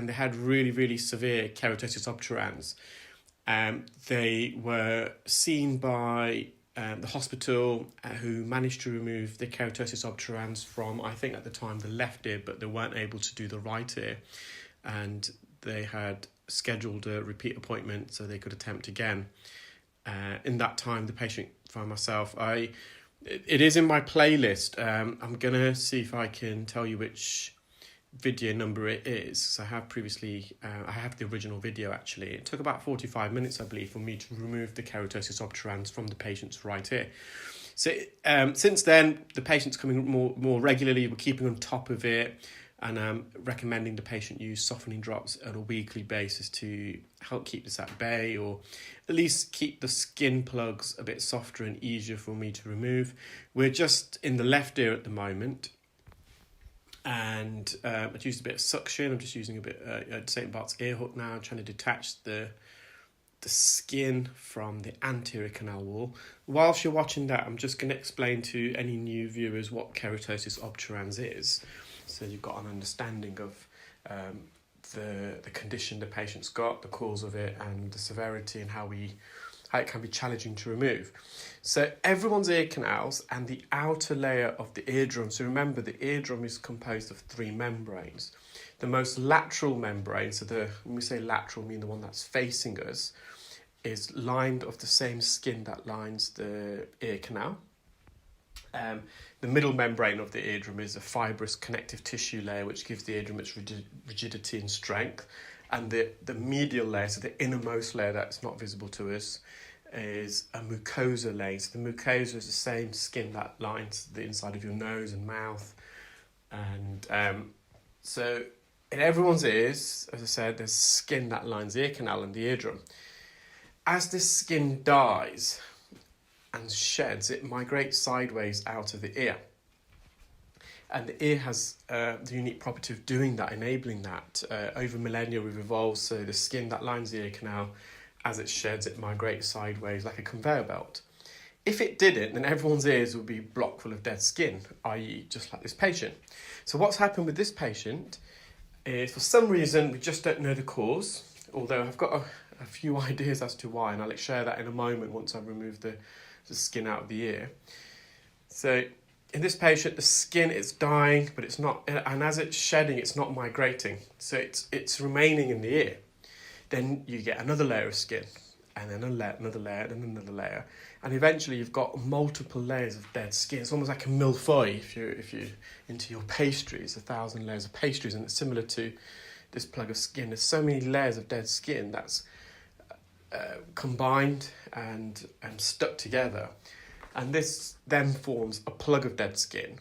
and they had really, really severe keratosis obturans. They were seen by the hospital who managed to remove the keratosis obturans from, I think at the time, the left ear, but they weren't able to do the right ear. And they had scheduled a repeat appointment so they could attempt again. In that time, the patient found myself. It is in my playlist. I'm going to see if I can tell you which video number it is. So I have previously, I have the original video actually. It took about 45 minutes, I believe, for me to remove the keratosis obturans from the patient's right ear. So since then, the patient's coming more regularly. We're keeping on top of it, and recommending the patient use softening drops on a weekly basis to help keep this at bay, or at least keep the skin plugs a bit softer and easier for me to remove. We're just in the left ear at the moment, and I've used a bit of suction. I'm just using a bit St. Bart's ear hook now, trying to detach the skin from the anterior canal wall. Whilst you're watching that, I'm just going to explain to any new viewers what keratosis obturans is, so you've got an understanding of the condition the patient's got, the cause of it, and the severity, and how it can be challenging to remove. So everyone's ear canals and the outer layer of the eardrum. So remember, the eardrum is composed of 3 membranes. The most lateral membrane, so when we say lateral, mean the one that's facing us, is lined of the same skin that lines the ear canal. The middle membrane of the eardrum is a fibrous connective tissue layer, which gives the eardrum its rigidity and strength. And the medial layer, so the innermost layer that's not visible to us, is a mucosa layer. So the mucosa is the same skin that lines the inside of your nose and mouth. And so in everyone's ears, as I said, there's skin that lines the ear canal and the eardrum. As this skin dies and sheds, it migrates sideways out of the ear. And the ear has the unique property of doing that, enabling that. Over millennia, we've evolved, so the skin that lines the ear canal, as it sheds, it migrates sideways like a conveyor belt. If it didn't, then everyone's ears would be blocked full of dead skin, i.e. just like this patient. So what's happened with this patient is, for some reason, we just don't know the cause, although I've got a few ideas as to why, and I'll share that in a moment once I've removed the skin out of the ear. So in this patient, the skin is dying, but it's not, and as it's shedding, it's not migrating. So it's remaining in the ear. Then you get another layer of skin, and then another layer, and another layer. And eventually you've got multiple layers of dead skin. It's almost like a millefeuille if you're into your pastries, 1,000 layers of pastries, and it's similar to this plug of skin. There's so many layers of dead skin that's combined and stuck together. And this then forms a plug of dead skin.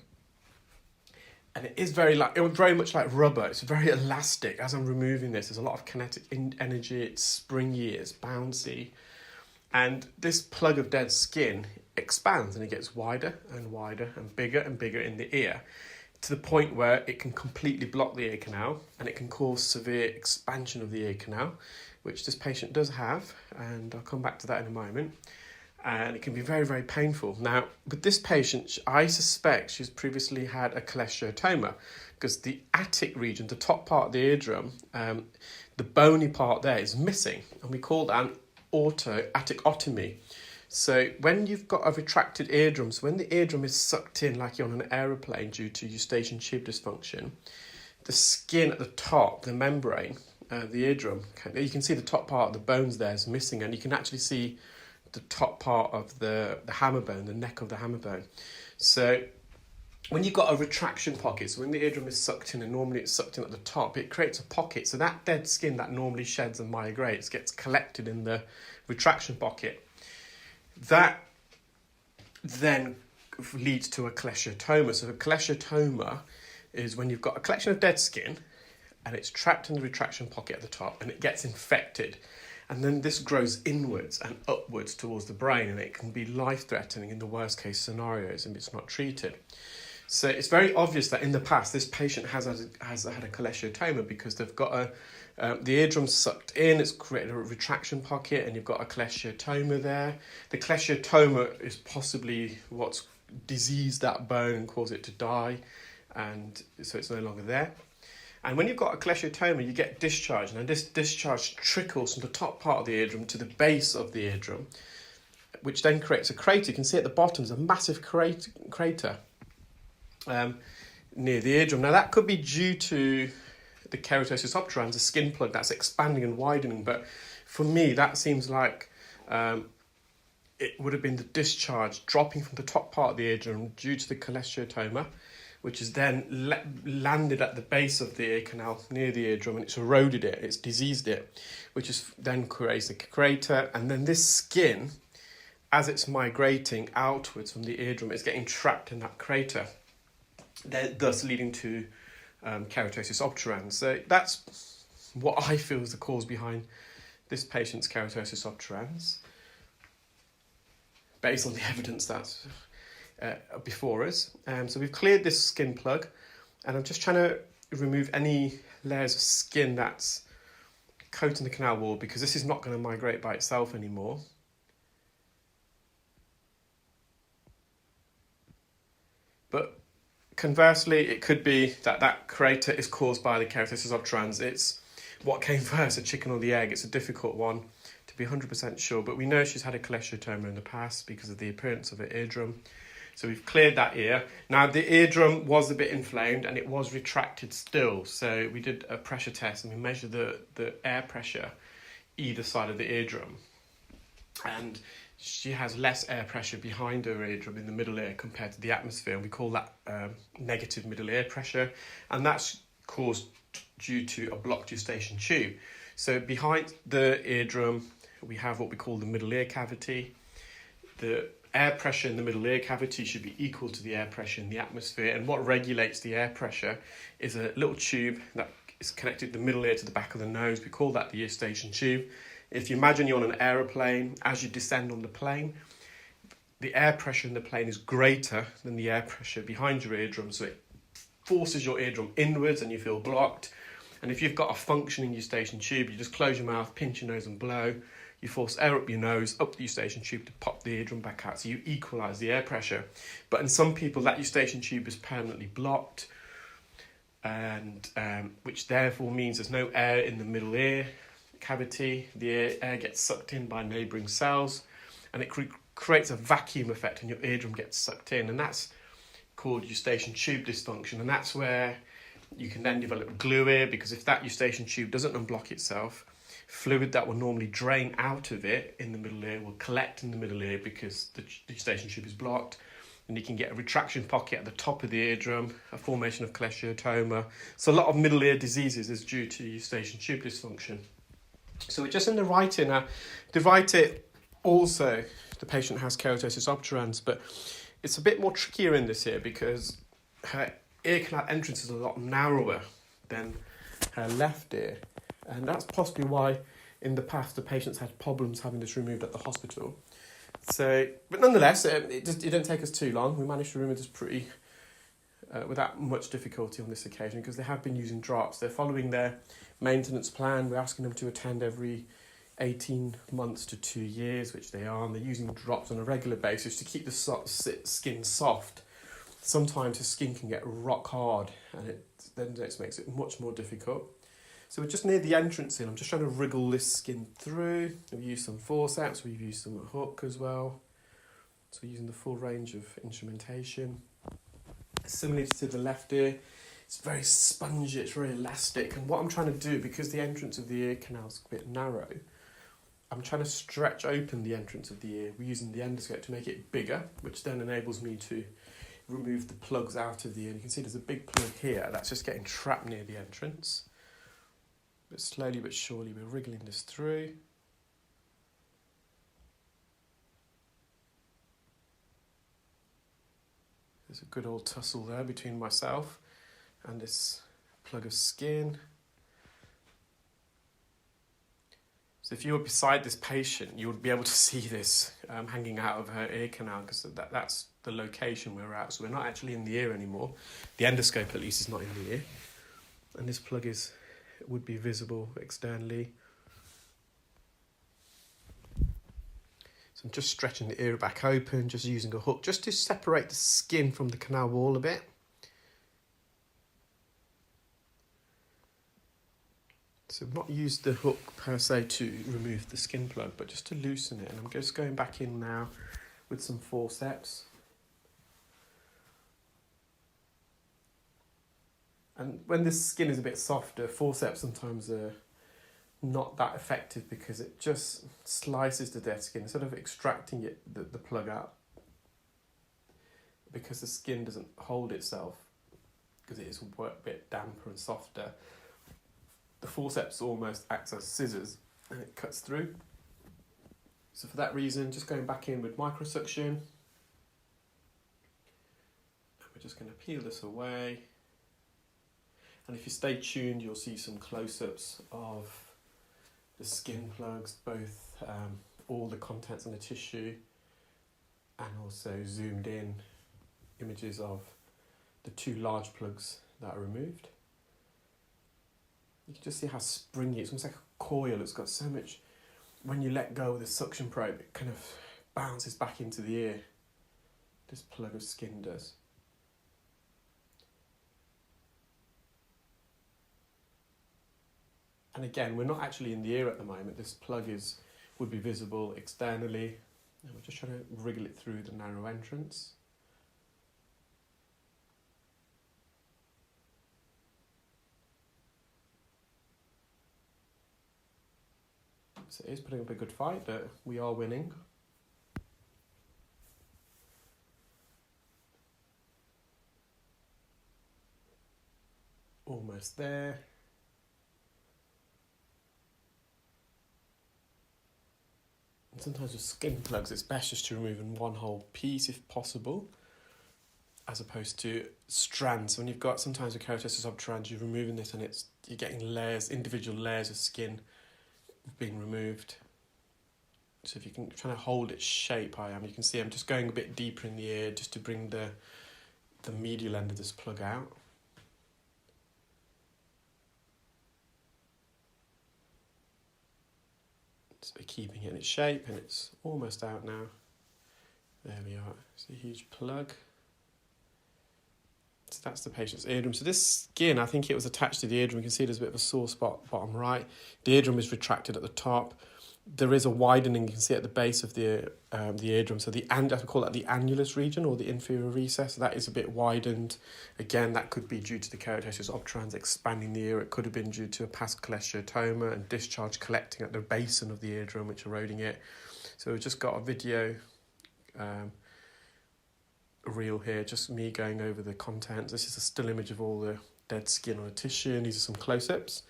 And it was very much like rubber. It's very elastic. As I'm removing this, there's a lot of kinetic energy. It's springy, it's bouncy. And this plug of dead skin expands, and it gets wider and wider and bigger in the ear, to the point where it can completely block the ear canal, and it can cause severe expansion of the ear canal, which this patient does have, and I'll come back to that in a moment. And it can be very, very painful. Now, with this patient, I suspect she's previously had a cholesteatoma, because the attic region, the top part of the eardrum, the bony part there is missing, and we call that an autoaticotomy. So when you've got a retracted eardrum, so when the eardrum is sucked in like you're on an aeroplane due to eustachian tube dysfunction, the skin at the top, the membrane, the eardrum, you can see the top part of the bones there is missing, and you can actually see the top part of the hammer bone, the neck of the hammer bone. So when you've got a retraction pocket, so when the eardrum is sucked in, and normally it's sucked in at the top, it creates a pocket. So that dead skin that normally sheds and migrates gets collected in the retraction pocket. That then leads to a cholesteatoma. So a cholesteatoma is when you've got a collection of dead skin and it's trapped in the retraction pocket at the top, and it gets infected. And then this grows inwards and upwards towards the brain, and it can be life-threatening in the worst-case scenarios if it's not treated. So it's very obvious that in the past, this patient has had a cholesteatoma, because they've got the eardrum sucked in, it's created a retraction pocket, and you've got a cholesteatoma there. The cholesteatoma is possibly what's diseased that bone and caused it to die, and so it's no longer there. And when you've got a cholesteatoma, you get discharge, and this discharge trickles from the top part of the eardrum to the base of the eardrum, which then creates a crater. You can see at the bottom there's a massive crater near the eardrum. Now that could be due to the keratosis obturans, the skin plug that's expanding and widening, but for me that seems like it would have been the discharge dropping from the top part of the eardrum due to the cholesteatoma, which has then landed at the base of the ear canal near the eardrum, and it's eroded it, it's diseased it, which is then creates a crater. And then this skin, as it's migrating outwards from the eardrum, it's getting trapped in that crater, thus leading to keratosis obturans. So that's what I feel is the cause behind this patient's keratosis obturans, based on the evidence that's before us. So we've cleared this skin plug, and I'm just trying to remove any layers of skin that's coating the canal wall, because this is not going to migrate by itself anymore. But conversely, it could be that that crater is caused by the keratosis obturans. It's what came first, the chicken or the egg. It's a difficult one to be 100% sure, but we know she's had a cholesteatoma in the past because of the appearance of her eardrum. So we've cleared that ear. Now the eardrum was a bit inflamed and it was retracted still. So we did a pressure test and we measured the air pressure either side of the eardrum. And she has less air pressure behind her eardrum in the middle ear compared to the atmosphere. We call that negative middle ear pressure. And that's caused due to a blocked eustachian tube. So behind the eardrum, we have what we call the middle ear cavity. The air pressure in the middle ear cavity should be equal to the air pressure in the atmosphere, and what regulates the air pressure is a little tube that is connected the middle ear to the back of the nose. We call that the eustachian tube. If you imagine you're on an aeroplane, as you descend on the plane, the air pressure in the plane is greater than the air pressure behind your eardrum, so it forces your eardrum inwards and you feel blocked. And if you've got a functioning eustachian tube, you just close your mouth, pinch your nose and blow. You force air up your nose, up the eustachian tube to pop the eardrum back out. So you equalise the air pressure. But in some people, that eustachian tube is permanently blocked, and which therefore means there's no air in the middle ear cavity. The air gets sucked in by neighbouring cells, and it creates a vacuum effect, and your eardrum gets sucked in. And that's called eustachian tube dysfunction. And that's where you can then develop glue ear, because if that eustachian tube doesn't unblock itself, fluid that will normally drain out of it in the middle ear will collect in the middle ear because the eustachian tube is blocked, and you can get a retraction pocket at the top of the eardrum, a formation of cholesteatoma. So a lot of middle ear diseases is due to eustachian tube dysfunction. So we're just in the right ear now. The right ear also, the patient has keratosis obturans, but it's a bit more trickier in this ear because her ear canal entrance is a lot narrower than her left ear. And that's possibly why in the past the patients had problems having this removed at the hospital. So, but nonetheless, it didn't take us too long. We managed to remove this pretty without much difficulty on this occasion, because they have been using drops. They're following their maintenance plan. We're asking them to attend every 18 months to 2 years, which they are, and they're using drops on a regular basis to keep the skin soft. Sometimes the skin can get rock hard, and it makes it much more difficult. So we're just near the entrance in. I'm just trying to wriggle this skin through. We've used some forceps, we've used some hook as well. So we're using the full range of instrumentation. Similarly to the left ear, it's very spongy, it's very elastic. And what I'm trying to do, because the entrance of the ear canal is a bit narrow, I'm trying to stretch open the entrance of the ear. We're using the endoscope to make it bigger, which then enables me to remove the plugs out of the ear. You can see there's a big plug here that's just getting trapped near the entrance. But slowly but surely we're wriggling this through. There's a good old tussle there between myself and this plug of skin. So if you were beside this patient, you would be able to see this hanging out of her ear canal, because that's the location we're at. So we're not actually in the ear anymore. The endoscope at least is not in the ear. And this plug would be visible externally. So I'm just stretching the ear back open, just using a hook, just to separate the skin from the canal wall a bit. So I've not used the hook per se to remove the skin plug, but just to loosen it. And I'm just going back in now with some forceps. And when this skin is a bit softer, forceps sometimes are not that effective because it just slices the dead skin instead of extracting it, the plug out. Because the skin doesn't hold itself, because it is a bit damper and softer, the forceps almost acts as scissors and it cuts through. So for that reason, just going back in with microsuction. And we're just going to peel this away. And if you stay tuned, you'll see some close-ups of the skin plugs, both all the contents in the tissue, and also zoomed in images of the two large plugs that are removed. You can just see how springy, it's almost like a coil. It's got so much, when you let go of the suction probe, it kind of bounces back into the ear. This plug of skin does. And again, we're not actually in the ear at the moment. This plug would be visible externally. And we're just trying to wriggle it through the narrow entrance. So it is putting up a good fight, but we are winning. Almost there. And sometimes with skin plugs, it's best just to remove in one whole piece if possible, as opposed to strands. When you've got sometimes with keratosis obturans, you're removing this and you're getting layers, individual layers of skin being removed. So if you can try to hold its shape, you can see I'm just going a bit deeper in the ear just to bring the medial end of this plug out. So we're keeping it in its shape and it's almost out now. There we are, it's a huge plug. So that's the patient's eardrum. So this skin, I think it was attached to the eardrum. You can see there's a bit of a sore spot bottom right. The eardrum is retracted at the top. There is a widening you can see at the base of the eardrum. So I would call that the annulus region or the inferior recess. So that is a bit widened. Again, that could be due to the keratosis obturans expanding the ear. It could have been due to a past cholesteatoma and discharge collecting at the basin of the eardrum, which eroding it. So we've just got a video reel here, just me going over the contents. This is a still image of all the dead skin on the tissue, and these are some close-ups.